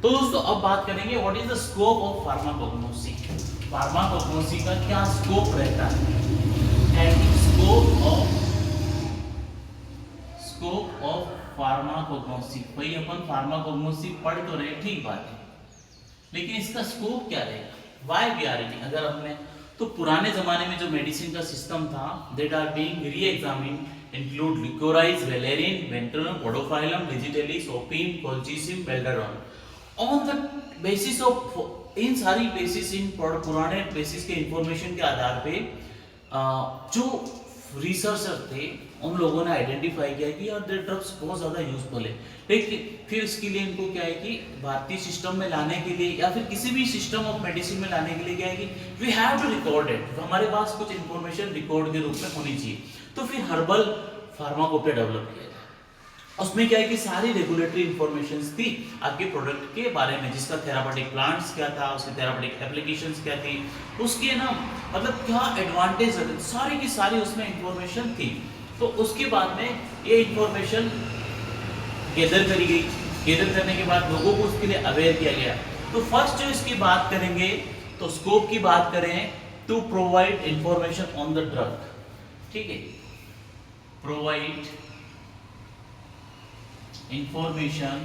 तो दोस्तों अब बात करेंगे what is the scope of pharmacognosy. Pharmacognosy का क्या स्कोप रहता है एंड स्कोप ऑफ फार्माकोग्नोसी। भाई अपन फार्माकोग्नोसी पढ़ तो रहे, ठीक बात है, लेकिन इसका स्कोप क्या रहेगा, वाई वी आर इन। अगर हमने तो पुराने जमाने में जो मेडिसिन का सिस्टम था that are being re examined include liquorice, valerian, ventron, podophyllum, digitalis, opium, colchicine, beldaron. On the basis of इन सारी बेसिस, इन पुराने बेसिस के इंफॉर्मेशन के आधार पे जो रिसर्चर थे उन लोगों ने आइडेंटिफाई किया कि यार ड्रग्स बहुत ज़्यादा यूजफुल है। लेकिन फिर इसके लिए इनको क्या है कि भारतीय सिस्टम में लाने के लिए या फिर किसी भी सिस्टम ऑफ मेडिसिन में लाने के लिए क्या है कि we have to record it, हमारे पास कुछ इंफॉर्मेशन रिकॉर्ड के रूप में होनी चाहिए। तो फिर हर्बल फार्माकोपिया डेवलप किया। उसमें क्या है कि सारी रेगुलेटरी इंफॉर्मेशंस थी आपके प्रोडक्ट के बारे में, जिसका थेरापेटिक प्लांट्स क्या था, उसके थेरापेटिक एप्लीकेशंस क्या थी, उसके ना मतलब क्या एडवांटेज है, सारी की सारी उसमें इंफॉर्मेशन थी। तो उसके बाद में ये इंफॉर्मेशन गैदर करी गई। गैदर करने के बाद लोगों को उसके लिए अवेयर किया गया। तो फर्स्ट जो इसकी बात करेंगे तो स्कोप की बात करें to provide information on the drug, ठीक है, provide information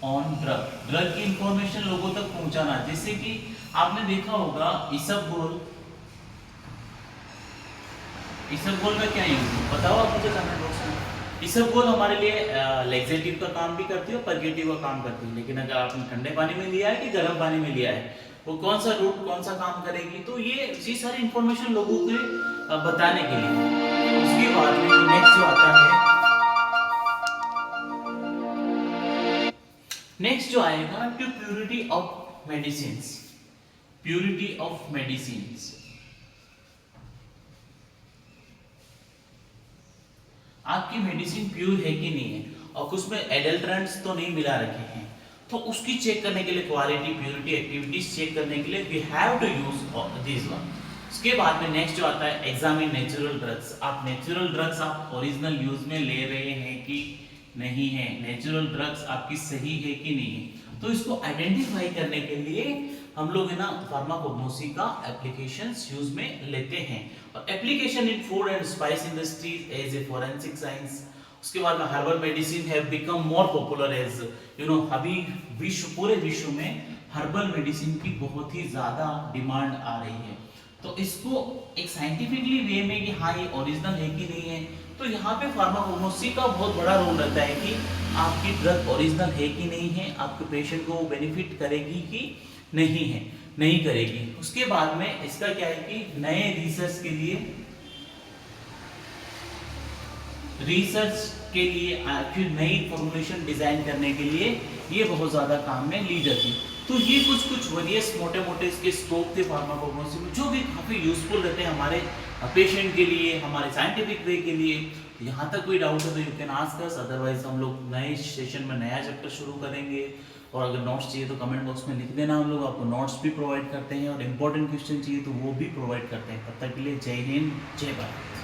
on drug, drug की इंफॉर्मेशन लोगों तक पहुंचाना। जैसे कि आपने देखा होगा इसबगोल का क्या यूज है बताओ आप मुझे कमेंट बॉक्स में। इसबगोल हमारे लिए लेक्सेटिव का काम भी करती है और परगेटिव का काम करती है, लेकिन अगर आपने ठंडे पानी में लिया है कि गर्म पानी में लिया है, वो कौन सा रूट कौन सा काम करेगी, तो ये सारी इंफॉर्मेशन लोगों को बताने के लिए। उसके बाद में नेक्स्ट जो आता है, नेक्स्ट जो आएगा to purity of medicines, purity of medicines. आपकी मेडिसिन प्योर है कि नहीं है और उसमें एडल्ट्रेंट्स तो नहीं मिला रखे हैं, तो उसकी चेक करने के लिए क्वालिटी, प्योरिटी, एक्टिविटीज चेक करने के लिए we have to use this one. उसके बाद में नेक्स्ट जो आता है एग्जामिन नेचुरल ड्रग्स। आप नेचुरल ड्रग्स आप ओरिजिनल यूज में ले रहे हैं कि नहीं है, नेचुरल ड्रग्स आपकी सही है कि नहीं है, तो इसको आइडेंटिफाई करने के लिए हम लोग है ना फार्माकोग्नोसी का एप्लीकेशंस यूज में लेते हैं। और application in food and spice industries as a forensic science. उसके बाद में herbal medicine have become more popular as you know. अभी पूरे विश्व में हर्बल मेडिसिन की बहुत ही ज्यादा डिमांड आ रही है। तो इसको एक साइंटिफिकली वे में कि हाँ ये ओरिजिनल है कि नहीं है, तो यहाँ पे फार्माकोग्नोसी का बहुत बड़ा रोल रहता है कि आपकी ड्रग ओरिजिनल है कि नहीं है, आपके पेशेंट को वो बेनिफिट करेगी कि नहीं है, नहीं करेगी। उसके बाद में इसका क्या है कि नए रिसर्च के लिए फिर नई फॉर्मुलेशन डिजाइन करने के लिए ये बहुत ज्यादा काम में ली जाती है। तो ये कुछ वेरियस मोटे मोटे इसके स्कोप थे फार्माकोग्नोसी में, जो भी काफी यूजफुल रहते हैं हमारे पेशेंट के लिए, हमारे साइंटिफिक वे के लिए। यहाँ तक कोई डाउट है तो you can ask us, otherwise हम लोग नए सेशन में नया चैप्टर शुरू करेंगे। और अगर नोट्स चाहिए तो कमेंट बॉक्स में लिख देना, हम लोग आपको नोट्स भी प्रोवाइड करते हैं और इंपॉर्टेंट क्वेश्चन चाहिए तो वो भी प्रोवाइड करते हैं। तब तक के लिए जय हिंद, जय भारत।